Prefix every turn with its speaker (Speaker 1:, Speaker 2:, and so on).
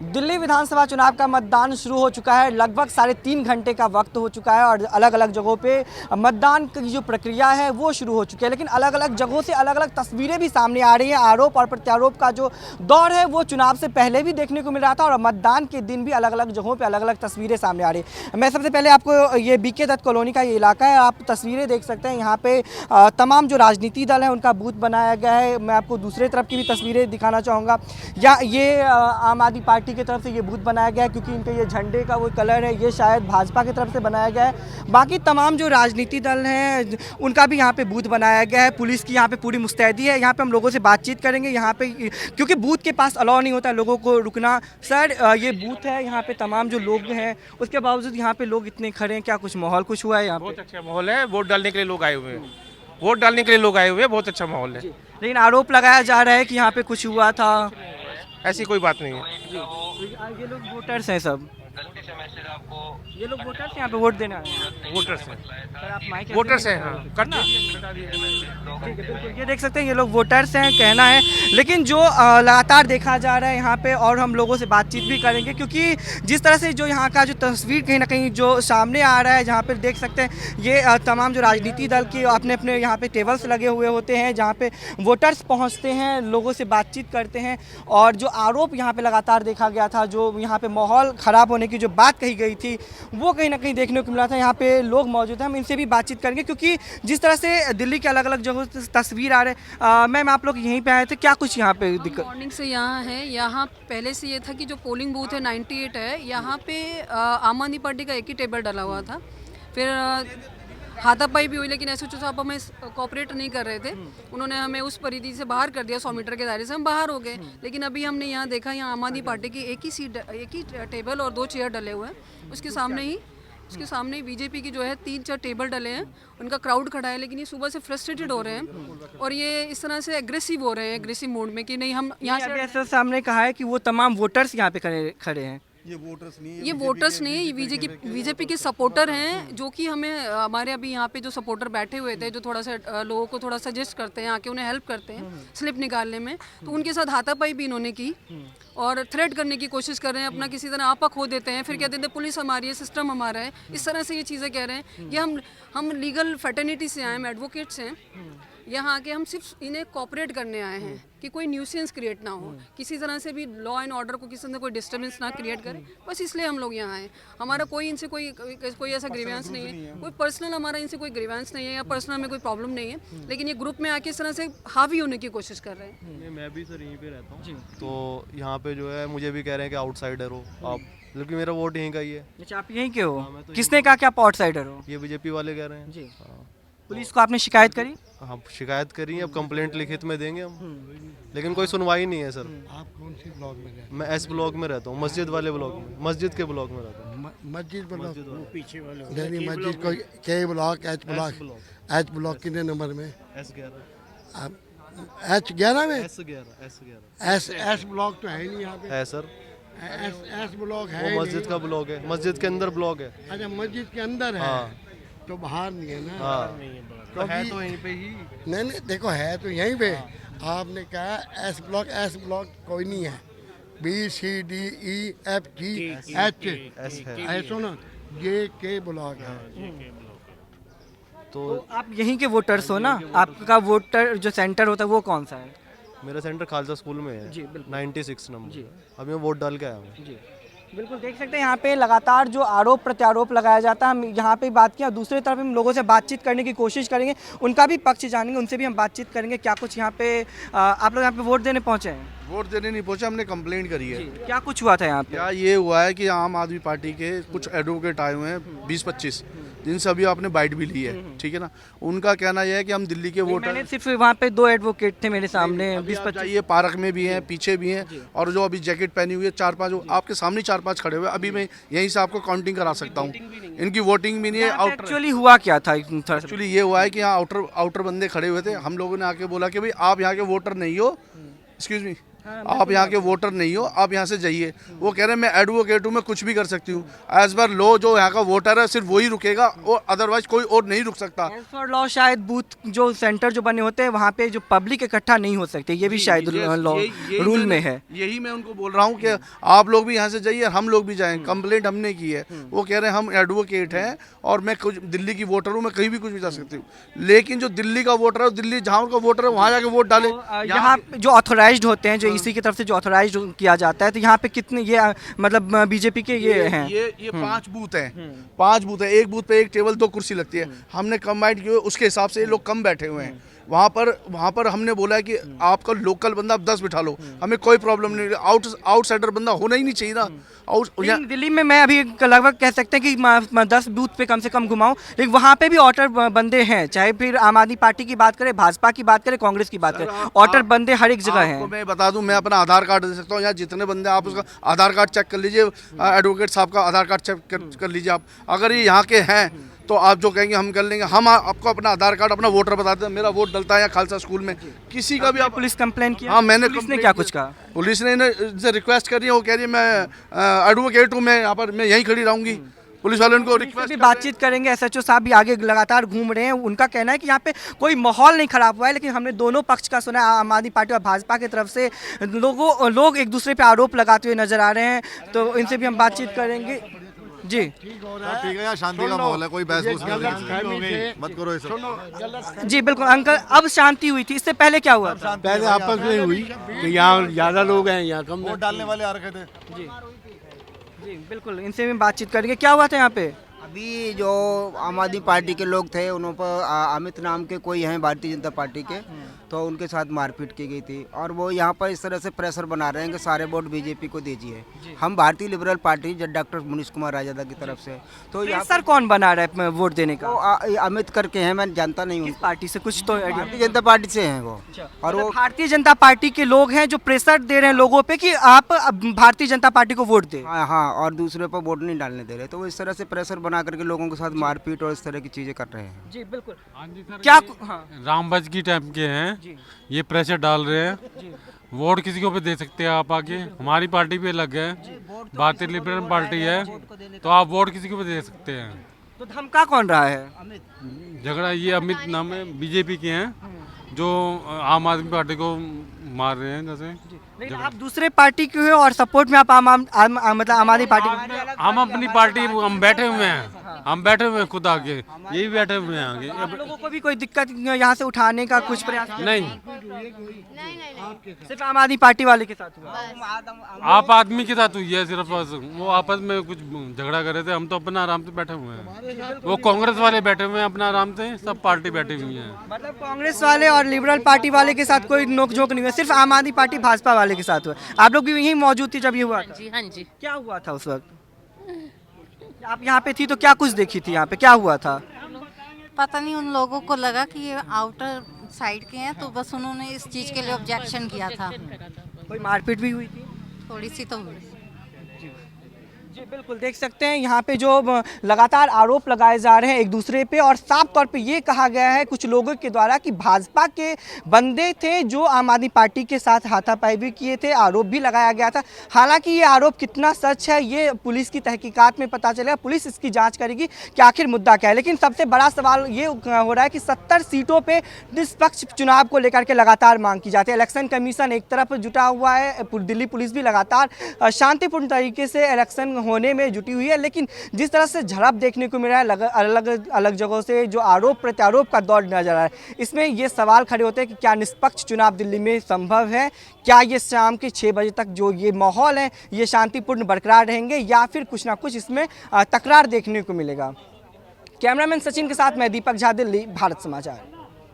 Speaker 1: दिल्ली विधानसभा चुनाव का मतदान शुरू हो चुका है। लगभग 3.5 घंटे का वक्त हो चुका है और अलग अलग जगहों पे मतदान की जो प्रक्रिया है वो शुरू हो चुकी है। लेकिन अलग अलग जगहों से अलग अलग तस्वीरें भी सामने आ रही हैं। आरोप और प्रत्यारोप का जो दौर है वो चुनाव से पहले भी देखने को मिल रहा था और मतदान के दिन भी अलग अलग जगहों पर अलग अलग तस्वीरें सामने आ रही है। मैं सबसे पहले आपको ये बीके दत्त कॉलोनी का ये इलाका है, आप तस्वीरें देख सकते हैं। यहाँ पे तमाम जो राजनीतिक दल है उनका बूथ बनाया गया है। मैं आपको दूसरे तरफ की भी तस्वीरें दिखाना चाहूँगा। या ये आम आदमी पार्टी की तरफ से ये बूथ बनाया गया है क्योंकि इनके ये झंडे का वो कलर है, ये शायद भाजपा की तरफ से बनाया गया है। बाकी तमाम जो राजनीतिक दल हैं उनका भी यहाँ पे बूथ बनाया गया है। पुलिस की यहाँ पे पूरी मुस्तैदी है। यहाँ पे हम लोगों से बातचीत करेंगे यहाँ पे, क्योंकि बूथ के पास अलाउ नहीं होता लोगों को रुकना। सर, ये बूथ है, यहाँ पे तमाम जो लोग हैं उसके बावजूद यहाँ पे लोग इतने खड़े हैं, क्या कुछ माहौल कुछ हुआ है यहाँ पे?
Speaker 2: बहुत अच्छा माहौल है। वोट डालने के लिए लोग आए हुए हैं। वोट डालने के लिए लोग आए हुए हैं। बहुत अच्छा माहौल है।
Speaker 1: लेकिन आरोप लगाया जा रहा है कि यहाँ पे कुछ हुआ था।
Speaker 2: ऐसी कोई बात नहीं है।
Speaker 1: ये लोग वोटर्स हैं सब, ये लोग वोटर्स हैं, यहाँ पे वोट देना है।
Speaker 2: वोटर्स हैं।
Speaker 1: सर, आप माइक
Speaker 2: वोटर्स हैं, हाँ।
Speaker 1: करना। ठीक है, बिल्कुल, ये देख सकते हैं ये लोग वोटर्स हैं, कहना है। लेकिन जो लगातार देखा जा रहा है यहाँ पे, और हम लोगों से बातचीत भी करेंगे क्योंकि जिस तरह से जो यहाँ का जो तस्वीर कहीं ना कहीं जो सामने आ रहा है, जहाँ पे देख सकते हैं ये तमाम जो राजनीतिक दल के अपने अपने यहाँ पे टेबल्स लगे हुए होते हैं जहाँ पे वोटर्स पहुँचते हैं, लोगों से बातचीत करते हैं। और जो आरोप यहाँ पे लगातार देखा गया था, जो यहाँ पे माहौल ख़राब होने की जो बात कही गई थी, वो कहीं ना कहीं देखने को मिला था। यहाँ पे लोग मौजूद हैं, हम इनसे भी बातचीत करेंगे क्योंकि जिस तरह से दिल्ली के अलग अलग जगहों से तस्वीर आ रहे हैं। मैम, आप लोग यहीं पे आए थे, क्या कुछ यहाँ पे दिक्कत?
Speaker 3: मॉर्निंग से यहाँ है। यहाँ पहले से ये था कि जो पोलिंग बूथ है 98 है, यहाँ पे आम आदमी पार्टी का एक ही टेबल डाला हुआ था। फिर हाथापाई भी हुई, लेकिन एस साहब हमें कोऑपरेट नहीं कर रहे थे। उन्होंने हमें उस परिधि से बाहर कर दिया, 100 मीटर के दायरे से हम बाहर हो गए। लेकिन अभी हमने यहाँ देखा, यहाँ आम आदमी पार्टी की एक ही टेबल और 2 चेयर डले हुए हैं। उसके सामने ही बीजेपी की जो है 3-4 टेबल डले हैं, उनका क्राउड खड़ा है। लेकिन ये सुबह से फ्रस्ट्रेटेड हो रहे हैं और ये इस तरह से एग्रेसिव हो रहे हैं, एग्रेसिव मोड में कि नहीं हम यहाँ से।
Speaker 1: एसएस साहब ने कहा है कि वो तमाम वोटर्स यहाँ पे खड़े हैं।
Speaker 3: ये वोटर्स नहीं, ये बीजेपी के सपोर्टर हैं, जो कि हमारे अभी यहाँ पे जो सपोर्टर बैठे हुए थे, जो थोड़ा सा लोगों को थोड़ा सजेस्ट करते हैं, आके उन्हें हेल्प करते हैं स्लिप निकालने में, तो उनके साथ हाथापाई भी इन्होंने की और थ्रेट करने की कोशिश कर रहे हैं। अपना किसी तरह आपा खो देते हैं, फिर कहते हैं पुलिस हमारी है, सिस्टम हमारा है। इस तरह से ये चीज़ें कह रहे हैं। ये हम लीगल फैटर्निटी से आए, हम एडवोकेट्स हैं। यहाँ आके हम सिर्फ इन्हें कॉपरेट करने आए हैं कि कोई न्यूसेंस क्रिएट ना हो, किसी तरह से भी लॉ एंड ऑर्डर को किसी तरह कोई डिस्टर्बेंस ना क्रिएट करे। बस इसलिए हम लोग यहाँ आए। हमारा कोई इनसे कोई ऐसा ग्रीवेंस नहीं है, कोई पर्सनल हमारा इनसे कोई ग्रीवेंस नहीं है या पर्सनल में कोई प्रॉब्लम नहीं है। लेकिन ये ग्रुप में आके इस तरह से हावी होने की कोशिश कर रहे हैं।
Speaker 4: मैं भी सर यहीं पे रहता हूँ, तो यहाँ पे जो है मुझे भी कह रहे हैं कि आउटसाइडर हो आप, जबकि मेरा वोट यहीं का ही है।
Speaker 1: अच्छा, आप यहीं के हो? किसने कहा कि आप आउटसाइडर हो?
Speaker 4: ये बीजेपी वाले कह रहे हैं
Speaker 1: जी।
Speaker 4: हाँ।
Speaker 1: पुलिस को आपने शिकायत करी?
Speaker 4: हाँ, शिकायत करी, अब कंप्लेंट लिखित में देंगे हम, लेकिन कोई सुनवाई नहीं है सर।
Speaker 5: आप कौन सी ब्लॉक में रहते
Speaker 4: मैं एस ब्लॉक में रहता हूँ, मस्जिद वाले ब्लॉक में, मस्जिद के ब्लॉक में रहता हूँ।
Speaker 5: मस्जिद ब्लॉक
Speaker 6: पीछे वाले
Speaker 5: नहीं, मस्जिद को के ब्लॉक एच ब्लॉक कितने नंबर में?
Speaker 4: S11
Speaker 5: H11 में?
Speaker 4: S11
Speaker 5: एस ब्लॉक तो है ही नहीं यहाँ पे।
Speaker 4: है सर,
Speaker 5: एस ब्लॉक है
Speaker 4: वो मस्जिद का ब्लॉक है, मस्जिद के अंदर ब्लॉक है।
Speaker 5: अच्छा, मस्जिद के अंदर है।
Speaker 4: हाँ।
Speaker 5: तो बाहर नहीं है ना?
Speaker 4: हाँ, तो है तो यहीं पे ही।
Speaker 5: नहीं, देखो है तो यहीं पे। आपने कहा एस ब्लॉक कोई नहीं है। BCDEFGH
Speaker 4: एस है।
Speaker 5: ऐसा ना, ये के ब्लॉक है।
Speaker 1: तो आप यहीं के वोटर्स हो ना? आपका वोटर जो सेंटर होता है वो कौन सा है?
Speaker 4: मेरा सेंटर खालसा स्कूल में है।
Speaker 1: जी, बिल्कुल।
Speaker 4: 96 नंबर। अभी मैं वोट डाल के आया हूँ।
Speaker 1: जी, बिल्कुल, देख सकते हैं यहाँ पे लगातार जो आरोप प्रत्यारोप लगाया जाता है। हम यहाँ पे बात किया, दूसरी तरफ हम लोगों से बातचीत करने की कोशिश करेंगे, उनका भी पक्ष जानेंगे, उनसे भी हम बातचीत करेंगे। क्या कुछ यहाँ पे आप लोग यहाँ पे वोट देने पहुँचे हैं?
Speaker 6: वोट देने नहीं पहुंचे, हमने कंप्लेंट करी है।
Speaker 1: क्या कुछ हुआ था यहाँ पे?
Speaker 6: क्या ये हुआ है कि आम आदमी पार्टी के कुछ एडवोकेट आए हुए हैं 20-25, जिनसे अभी आपने बाइट भी ली है, ठीक है ना। उनका कहना यह है कि हम दिल्ली के वोटर।
Speaker 1: मैंने सिर्फ वहाँ पे 2 एडवोकेट थे मेरे सामने, 20-25।
Speaker 6: ये पार्क में भी हैं, पीछे भी हैं, और जो अभी जैकेट पहनी हुई है 4-5 आपके सामने 4-5 खड़े हुए। अभी मैं यहीं से आपको काउंटिंग करा सकता हूँ। इनकी वोटिंग भी नहीं है। आउटर
Speaker 1: एक्चुअली हुआ क्या था?
Speaker 6: एक्चुअली ये हुआ है कि यहाँ आउटर बंदे खड़े हुए थे। हम लोगों ने आके बोला कि भाई आप यहाँ के वोटर नहीं हो, एक्सक्यूज मी, आप यहाँ के वोटर नहीं हो, आप यहाँ से जाइए। वो कह रहे हैं मैं एडवोकेट हूँ, मैं कुछ भी कर सकती हूँ। एज पर लॉ जो यहाँ का वोटर है सिर्फ वही रुकेगा और अदरवाइज कोई और नहीं रुक सकता।
Speaker 1: एज फॉर लॉ शायद बूथ जो सेंटर जो बने होते हैं वहाँ पे जो पब्लिक इकट्ठा नहीं हो सकते, ये भी शायद लॉ रूल में है।
Speaker 6: यही मैं उनको बोल रहा हूँ कि आप लोग भी यहाँ से जाइए, हम लोग भी जाएं। कंप्लेंट हमने की है, वो कह रहे हैं हम एडवोकेट हैं और मैं कुछ दिल्ली की वोटर हूँ, मैं कहीं भी कुछ भी जा सकती हूँ। लेकिन जो दिल्ली का वोटर है, दिल्ली जहाँ का वोटर है वहाँ जाके वोट डाले।
Speaker 1: यहाँ पे जो ऑथोराइज्ड होते हैं, जो ईसी की तरफ से जो ऑथोराइज्ड किया जाता है, तो यहाँ पे कितने ये मतलब बीजेपी के ये हैं?
Speaker 6: ये 5 बूथ हैं, 5 बूथ है। एक बूथ पे एक टेबल 2 कुर्सी लगती है। हमने कंबाइंड किए, उसके हिसाब से ये लोग कम बैठे हुए हैं। वहाँ पर हमने बोला है कि आपका लोकल बंदा आप 10 बिठा लो, हमें कोई प्रॉब्लम नहीं। आउटसाइडर बंदा होना ही नहीं चाहिए ना।
Speaker 1: लेकिन दिल्ली में मैं अभी लगभग कह सकते हैं कि 10 बूथ पे कम से कम घुमाऊं, लेकिन वहाँ पे भी ऑटर बंदे हैं। चाहे फिर आम आदमी पार्टी की बात करें, भाजपा की बात करें, कांग्रेस की बात करें, ऑटर बंदे हर एक जगह हैं।
Speaker 6: मैं बता दूं, मैं अपना आधार कार्ड दे सकता हूँ। यहाँ जितने बंदे, आप उसका आधार कार्ड चेक कर लीजिए, एडवोकेट साहब का आधार कार्ड चेक कर लीजिए आप। अगर ये यहाँ के हैं तो आप जो कहेंगे हम कर लेंगे। हम आपको अपना आधार कार्ड, अपना वोटर बताते हैं। मेरा वोट डलता है यहाँ खालसा स्कूल में। किसी का भी आप
Speaker 1: पुलिस कंप्लेन किया?
Speaker 6: हाँ, मैंने
Speaker 1: पुलिस ने क्या कुछ कहा?
Speaker 6: पुलिस ने इनसे रिक्वेस्ट करी है, वो कह रही है मैं एडवोकेट हूँ, मैं यहाँ पर मैं यहीं खड़ी रहूँगी। पुलिस वाले उनको रिक्वेस्ट
Speaker 1: भी बातचीत करेंगे। एसएचओ साहब भी आगे लगातार घूम रहे हैं। उनका कहना है कि यहाँ पे कोई माहौल नहीं खराब हुआ है, लेकिन हमने दोनों पक्ष का सुना है। आम आदमी पार्टी और भाजपा की तरफ से लोग एक दूसरे पे आरोप लगाते हुए नजर आ रहे हैं, तो इनसे भी हम बातचीत करेंगे। जी
Speaker 7: ठीक है, यहाँ शांति का माहौल है, कोई बहस मत करो ये सब।
Speaker 1: जी बिल्कुल अंकल, अब शांति हुई थी, इससे पहले क्या हुआ था?
Speaker 8: पहले आपस में हुई कि यहाँ ज़्यादा लोग हैं, यहाँ कम।
Speaker 7: वोट डालने वाले आ रखे थे।
Speaker 1: जी बिल्कुल, इनसे भी बातचीत करेंगे। क्या हुआ था यहाँ पे?
Speaker 9: अभी जो आम आदमी पार्टी के लोग थे, उन पर अमित नाम के कोई हैं भारतीय जनता पार्टी के, तो उनके साथ मारपीट की गई थी। और वो यहाँ पर इस तरह से प्रेशर बना रहे हैं कि सारे वोट बीजेपी को दीजिए। हम Bharatiya Liberal Party doctor Munish Kumar Rajada की तरफ से, तो यहाँ
Speaker 1: सर कौन बना रहा है वोट देने का?
Speaker 9: अमित करके हैं, मैं जानता नहीं हूँ।
Speaker 1: पार्टी से कुछ तो
Speaker 9: भारतीय जनता पार्टी से हैं वो। और वो
Speaker 1: भारतीय जनता पार्टी के लोग हैं जो प्रेशर दे रहे हैं लोगों पे कि आप भारतीय जनता पार्टी को वोट दें।
Speaker 9: हाँ, और दूसरे पर वोट नहीं डालने दे रहे, तो वो इस तरह से प्रेशर बना करके लोगों के साथ मारपीट और इस तरह की चीजें कर रहे हैं।
Speaker 1: जी बिल्कुल।
Speaker 10: क्या रामबाज की टाइप के हैं, ये प्रेशर डाल रहे हैं। वोट किसी को भी दे सकते हैं आप आगे। हमारी पार्टी भी अलग है, भारतीय लिबरल पार्टी है, तो आप वोट किसी को भी दे सकते हैं।
Speaker 1: तो धमका कौन रहा है?
Speaker 10: झगड़ा ये अमित नाम है, बीजेपी के हैं, जो आम आदमी पार्टी को मार रहे हैं। जैसे
Speaker 1: लेकिन आप दूसरे पार्टी के हो और सपोर्ट में आप मतलब आम आदमी पार्टी।
Speaker 10: हम अपनी पार्टी, हम बैठे हुए हैं, हम बैठे हुए हैं खुद आगे, यही बैठे हुए हैं आगे।
Speaker 1: आप लोगों को भी कोई दिक्कत यहाँ से उठाने का कुछ प्रयास?
Speaker 10: नहीं,
Speaker 1: सिर्फ आम आदमी पार्टी वाले के साथ हुआ?
Speaker 10: आप आदमी के साथ हुई है सिर्फ। वो आपस में कुछ झगड़ा कर रहे थे, हम तो अपना आराम से बैठे हुए हैं। वो कांग्रेस वाले बैठे हुए हैं अपना आराम से, सब पार्टी बैठी हुई है।
Speaker 1: मतलब कांग्रेस वाले और लिबरल पार्टी वाले के साथ कोई नोकझोंक नहीं हुआ, सिर्फ आम आदमी पार्टी भाजपा वाले के साथ हुआ। आप लोग भी यहीं मौजूद थी जब ये हुआ था?
Speaker 11: जी हाँ जी।
Speaker 1: क्या हुआ था उस वक्त? आप यहाँ पे थी तो क्या कुछ देखी थी? यहाँ पे क्या हुआ था?
Speaker 11: पता नहीं, उन लोगों को लगा कि ये आउटर साइड के हैं, तो बस उन्होंने इस चीज़ के लिए ऑब्जेक्शन किया था।
Speaker 1: कोई मारपीट भी हुई थी?
Speaker 11: थोड़ी सी तो हुई।
Speaker 1: जी बिल्कुल, देख सकते हैं यहाँ पे जो लगातार आरोप लगाए जा रहे हैं एक दूसरे पे, और साफ तौर पे ये कहा गया है कुछ लोगों के द्वारा कि भाजपा के बंदे थे जो आम आदमी पार्टी के साथ हाथापाई भी किए थे। आरोप भी लगाया गया था। हालांकि ये आरोप कितना सच है ये पुलिस की तहकीकात में पता चलेगा, पुलिस इसकी जांच करेगी कि आखिर मुद्दा क्या है। लेकिन सबसे बड़ा सवाल ये हो रहा है कि 70 सीटों पर निष्पक्ष चुनाव को लेकर के लगातार मांग की जाती है। इलेक्शन कमीशन एक तरफ जुटा हुआ है, दिल्ली पुलिस भी लगातार शांतिपूर्ण तरीके से इलेक्शन होने में जुटी हुई है, लेकिन जिस तरह से झड़प देखने को मिल रहा है अलग अलग जगहों से, जो आरोप प्रत्यारोप का दौर नजर आ रहा है, इसमें ये सवाल खड़े होते हैं कि क्या निष्पक्ष चुनाव दिल्ली में संभव है? क्या ये शाम के 6 बजे तक जो ये माहौल है ये शांतिपूर्ण बरकरार रहेंगे, या फिर कुछ ना कुछ इसमें तकरार देखने को मिलेगा? कैमरामैन सचिन के साथ मैं दीपक झा, दिल्ली, भारत समाचार।